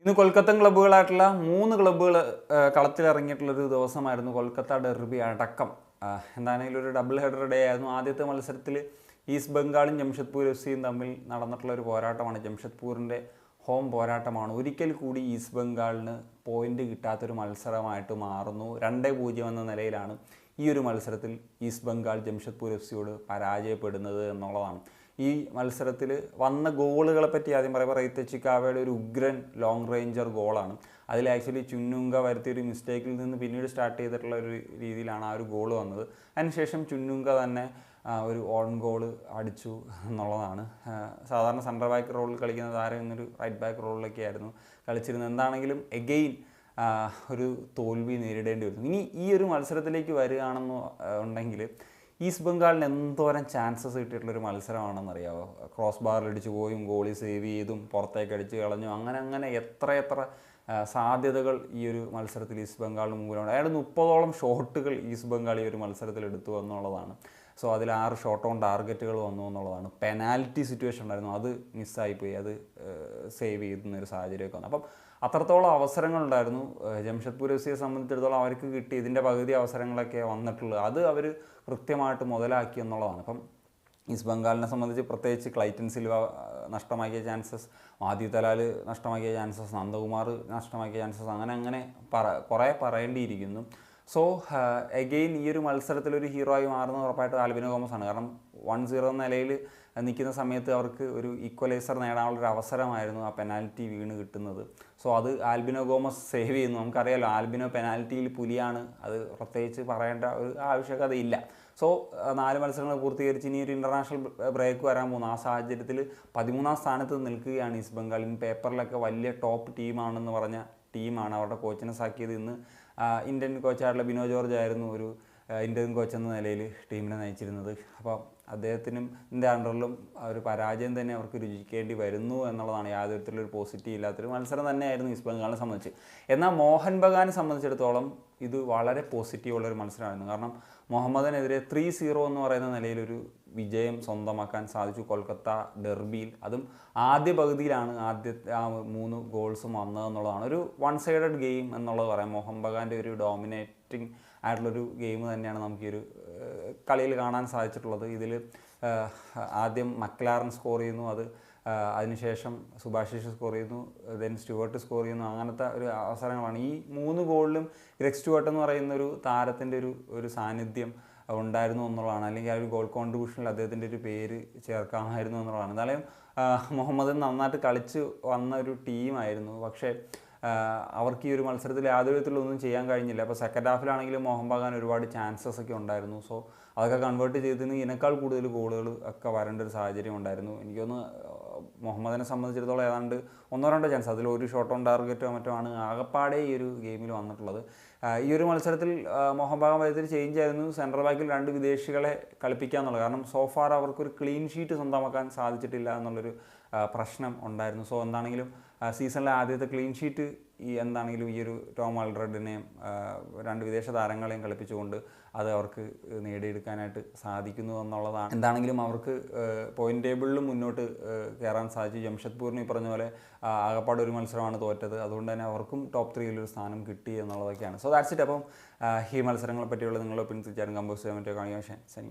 ഇന്ന് കൊൽക്കത്തൻ ക്ലബ്ബുകളായിട്ടുള്ള 3 ക്ലബ്ബുകൾ കളത്തിലിറങ്ങിയിട്ടുള്ളൊരു ദിവസമായിരുന്നു. കൊൽക്കത്ത ഡെർബി അടക്കം എന്താണെങ്കിലും ഒരു ഡബിൾ ഹെഡർ ഡേ ആയിരുന്നു. ആദ്യത്തെ മത്സരത്തിൽ ഈസ്റ്റ് ബംഗാളും ജംഷഡ്പൂർ എഫ് സിയും തമ്മിൽ നടന്നിട്ടുള്ളൊരു പോരാട്ടമാണ്. ജംഷഡ്പൂരിൻ്റെ ഹോം പോരാട്ടമാണ്. ഒരിക്കൽ കൂടി ഈസ്റ്റ് ബംഗാളിന് പോയിൻ്റ് കിട്ടാത്തൊരു മത്സരമായിട്ട് മാറുന്നു. 2-0 എന്ന നിലയിലാണ് ഈ ഒരു മത്സരത്തിൽ ഈസ്റ്റ് ബംഗാൾ ജംഷഡ്പൂർ എഫ് സിയോട് പരാജയപ്പെടുന്നത് എന്നുള്ളതാണ്. ഈ മത്സരത്തിൽ വന്ന ഗോളുകളെ പറ്റി ആദ്യം പറയുമ്പോൾ റെയ്ത്ത് ചിക്കാവയുടെ ഒരു ഉഗ്രൻ ലോങ് റേഞ്ചർ ഗോളാണ്. അതിൽ ആക്ച്വലി ചുന്നുങ്ക വരുത്തിയൊരു മിസ്റ്റേക്കിൽ നിന്ന് പിന്നീട് സ്റ്റാർട്ട് ചെയ്തിട്ടുള്ള ഒരു രീതിയിലാണ് ആ ഒരു ഗോൾ വന്നത്. അതിനുശേഷം ചുന്നുങ്ക തന്നെ ഒരു ഓൺ ഗോൾ അടിച്ചു എന്നുള്ളതാണ്. സാധാരണ സെൻറ്റർ ബാക്ക് റോളിൽ കളിക്കുന്ന താരം എന്നൊരു റൈറ്റ് ബാക്ക് റോളിലൊക്കെ ആയിരുന്നു കളിച്ചിരുന്നത്. എന്താണെങ്കിലും എഗെയിൻ ഒരു തോൽവി നേരിടേണ്ടി വരുന്നു. ഇനി ഈ ഒരു മത്സരത്തിലേക്ക് വരികയാണെന്ന് ഉണ്ടെങ്കിൽ ഈസ്റ്റ് ബംഗാളിന് എന്തോരം ചാൻസസ് കിട്ടിയിട്ടുള്ളൊരു മത്സരമാണെന്നറിയാമോ? ക്രോസ് ബാറിലടിച്ച് പോയും ഗോളി സേവ് ചെയ്തും പുറത്തേക്ക് അടിച്ച് കളഞ്ഞു. അങ്ങനെ എത്ര സാധ്യതകൾ ഈ ഒരു മത്സരത്തിൽ ഈസ്റ്റ് ബംഗാളിന് മുമ്പിലുണ്ട്. അയാൾ 30ഓളം ഷോട്ടുകൾ ഈസ്റ്റ് ബംഗാൾ ഈ ഒരു മത്സരത്തിൽ എടുത്തു എന്നുള്ളതാണ്. സോ അതിൽ 6 ഷോട്ട് ഓൺ ടാർഗറ്റുകൾ വന്നു എന്നുള്ളതാണ്. പെനാൽറ്റി സിറ്റുവേഷൻ ഉണ്ടായിരുന്നു, അത് മിസ്സായിപ്പോയി, അത് സേവ് ചെയ്യുന്നൊരു സാഹചര്യമൊക്കെ വന്നു. അപ്പം അത്രത്തോളം അവസരങ്ങളുണ്ടായിരുന്നു. ജംഷഡ്പൂർ എഫ് സിയെ സംബന്ധിച്ചിടത്തോളം അവർക്ക് കിട്ടി ഇതിൻ്റെ പകുതി അവസരങ്ങളൊക്കെ വന്നിട്ടുള്ളത്, അത് അവർ കൃത്യമായിട്ട് മുതലാക്കി എന്നുള്ളതാണ്. അപ്പം ഈസ്റ്റ് ബംഗാളിനെ സംബന്ധിച്ച് പ്രത്യേകിച്ച് ക്ലൈറ്റൻ സിൽവ നഷ്ടമാക്കിയ ചാൻസസ്, മാത്യു തലാൽ നഷ്ടമാക്കിയ ചാൻസസ്, നന്ദകുമാർ നഷ്ടമാക്കിയ ചാൻസസ്, അങ്ങനെ കുറേ പറയേണ്ടിയിരിക്കുന്നു. സോ എഗെയിൻ ഈ ഒരു മത്സരത്തിലൊരു ഹീറോ ആയി മാറുന്നത് ഉറപ്പായിട്ട് ആൽബിനോ ഗോമസ് ആണ്. കാരണം 1-0 എന്ന നിലയിൽ നിൽക്കുന്ന സമയത്ത് അവർക്ക് ഒരു ഈക്വലൈസർ നേടാനുള്ളൊരു അവസരമായിരുന്നു ആ പെനാൽറ്റി വീണ് കിട്ടുന്നത്. സോ അത് ആൽബിനോ ഗോമസ് സേവ് ചെയ്യുന്നു. നമുക്കറിയാമല്ലോ, ആൽബിനോ പെനാൽറ്റിയിൽ പുലിയാണ്, അത് പ്രത്യേകിച്ച് പറയേണ്ട ഒരു ആവശ്യകതയില്ല. സോ 4 മത്സരങ്ങൾ പൂർത്തീകരിച്ച് ഇനി ഒരു ഇൻ്റർനാഷണൽ ബ്രേക്ക് വരാൻ പോകുന്നു. ആ സാഹചര്യത്തിൽ 13ാം സ്ഥാനത്ത് നിൽക്കുകയാണ് ഈസ്റ്റ് ബംഗാൾ. ഇൻ പേപ്പറിലൊക്കെ വലിയ ടോപ്പ് ടീമാണെന്ന് പറഞ്ഞ ടീമാണ്. അവരുടെ കോച്ചിനെ സാക്കിയത് ഇന്ന് ഇന്ത്യൻ കോച്ചായിട്ടുള്ള ബിനോ ജോർജ് ആയിരുന്നു ഒരു ഇന്ത്യൻ കോച്ച് എന്ന നിലയിൽ ടീമിനെ നയിച്ചിരുന്നത്. അപ്പോൾ അദ്ദേഹത്തിനും ഇതിൻ്റെ അണ്ടറിലും ഒരു പരാജയം തന്നെ അവർക്ക് രുചിക്കേണ്ടി വരുന്നു എന്നുള്ളതാണ്. യാതൊരു തരത്തിലൊരു പോസിറ്റീവ് ഇല്ലാത്തൊരു മത്സരം തന്നെയായിരുന്നു ഈസ്റ്റ് ബംഗാളിനെ സംബന്ധിച്ച്. എന്നാൽ മോഹൻ ബഗാനെ സംബന്ധിച്ചിടത്തോളം ഇത് വളരെ പോസിറ്റീവുള്ളൊരു മത്സരമായിരുന്നു. കാരണം മുഹമ്മദിനെതിരെ 3-0 എന്ന് പറയുന്ന നിലയിലൊരു വിജയം സ്വന്തമാക്കാൻ സാധിച്ചു കൊൽക്കത്ത ഡെർബിയിൽ. അതും ആദ്യ പകുതിയിലാണ് ആദ്യത്തെ 3 ഗോൾസും വന്നതെന്നുള്ളതാണ്. ഒരു വൺ സൈഡഡ് ഗെയിം എന്നുള്ളത് പറയാം. മോഹൻ ബഗാൻ്റെ ഒരു ഡോമിനേറ്റിംഗ് ആയിട്ടുള്ളൊരു ഗെയിം തന്നെയാണ് നമുക്ക് ഈ ഒരു കളിയിൽ കാണാൻ സാധിച്ചിട്ടുള്ളത്. ഇതിൽ ആദ്യം മക്ലാറൻ സ്കോർ ചെയ്യുന്നു, അതിനുശേഷം സുഭാഷിഷ് സ്കോർ ചെയ്യുന്നു, ദെൻ സ്റ്റുവർട്ട് സ്കോർ ചെയ്യുന്നു. അങ്ങനത്തെ ഒരു അവസരങ്ങളാണ്. ഈ 3 ഗോളിലും ഗ്രെഗ് സ്റ്റുവർട്ട് എന്ന് പറയുന്ന ഒരു താരത്തിൻ്റെ ഒരു സാന്നിധ്യം ഉണ്ടായിരുന്നു എന്നുള്ളതാണ്. അല്ലെങ്കിൽ ആ ഒരു ഗോൾ കോൺട്രിബ്യൂഷനിൽ അദ്ദേഹത്തിൻ്റെ ഒരു പേര് ചേർക്കാമായിരുന്നു എന്നുള്ളതാണ്. എന്തായാലും മുഹമ്മദ് നന്നായിട്ട് കളിച്ച് വന്ന ഒരു ടീമായിരുന്നു. പക്ഷേ അവർക്ക് ഈ ഒരു മത്സരത്തിൽ യാതൊരു വിധത്തിലൊന്നും ചെയ്യാൻ കഴിഞ്ഞില്ല. അപ്പോൾ സെക്കൻഡ് ഹാഫിലാണെങ്കിലും മോഹൻ ബഗാൻ ഒരുപാട് ചാൻസസ് ഒക്കെ ഉണ്ടായിരുന്നു. സോ അതൊക്കെ കൺവേർട്ട് ചെയ്തതിന് ഇതിനേക്കാൾ കൂടുതൽ ഗോളുകൾ ഒക്കെ വരേണ്ട ഒരു സാഹചര്യം ഉണ്ടായിരുന്നു. എനിക്കൊന്ന് മുഹമ്മദിനെ സംബന്ധിച്ചിടത്തോളം ഏതാണ്ട് 1-2 ചാൻസ്, അതിൽ ഒരു ഷോട്ട് ഓൺ ടാർഗറ്റോ മറ്റോ ആണ് ആകപ്പാടെ ഈ ഒരു ഗെയിമിൽ വന്നിട്ടുള്ളത്. ഈ ഒരു മത്സരത്തിൽ മോഹൻ ബഗാൻ വരുത്തിയൊരു ചേഞ്ച് ആയിരുന്നു സെൻട്രൽ ബാക്കിൽ 2 വിദേശികളെ കളിപ്പിക്കുക എന്നുള്ളത്. കാരണം സോഫാർ അവർക്കൊരു ക്ലീൻ ഷീറ്റ് സ്വന്തമാക്കാൻ സാധിച്ചിട്ടില്ല എന്നുള്ളൊരു പ്രശ്നം ഉണ്ടായിരുന്നു. സോ എന്താണെങ്കിലും സീസണിലെ ആദ്യത്തെ ക്ലീൻ ഷീറ്റ് എന്താണെങ്കിലും ഈ ഒരു ടോം അൽഡ്രഡിനെയും 2 വിദേശ താരങ്ങളെയും കളിപ്പിച്ചുകൊണ്ട് അത് അവർക്ക് നേടിയെടുക്കാനായിട്ട് സാധിക്കുന്നു എന്നുള്ളതാണ്. എന്താണെങ്കിലും അവർക്ക് പോയിൻ്റ് ടേബിളിലും മുന്നോട്ട് കയറാൻ സാധിച്ചു. ജംഷഡ്പൂരിന് ഈ പറഞ്ഞ പോലെ ആകപ്പാട് ഒരു മത്സരമാണ് തോറ്റത്. അതുകൊണ്ട് തന്നെ അവർക്കും ടോപ്പ് 3 ഒരു സ്ഥാനം കിട്ടി എന്നുള്ളതൊക്കെയാണ്. So that's it. അപ്പം ഈ മത്സരങ്ങളെ പറ്റിയുള്ള നിങ്ങളുടെ ഒപ്പീനിയൻ തീർച്ചയായിട്ടും കമ്പോസ് ചെയ്യാൻ പറ്റിയ കാണിക്കാൻ ശനിയോ.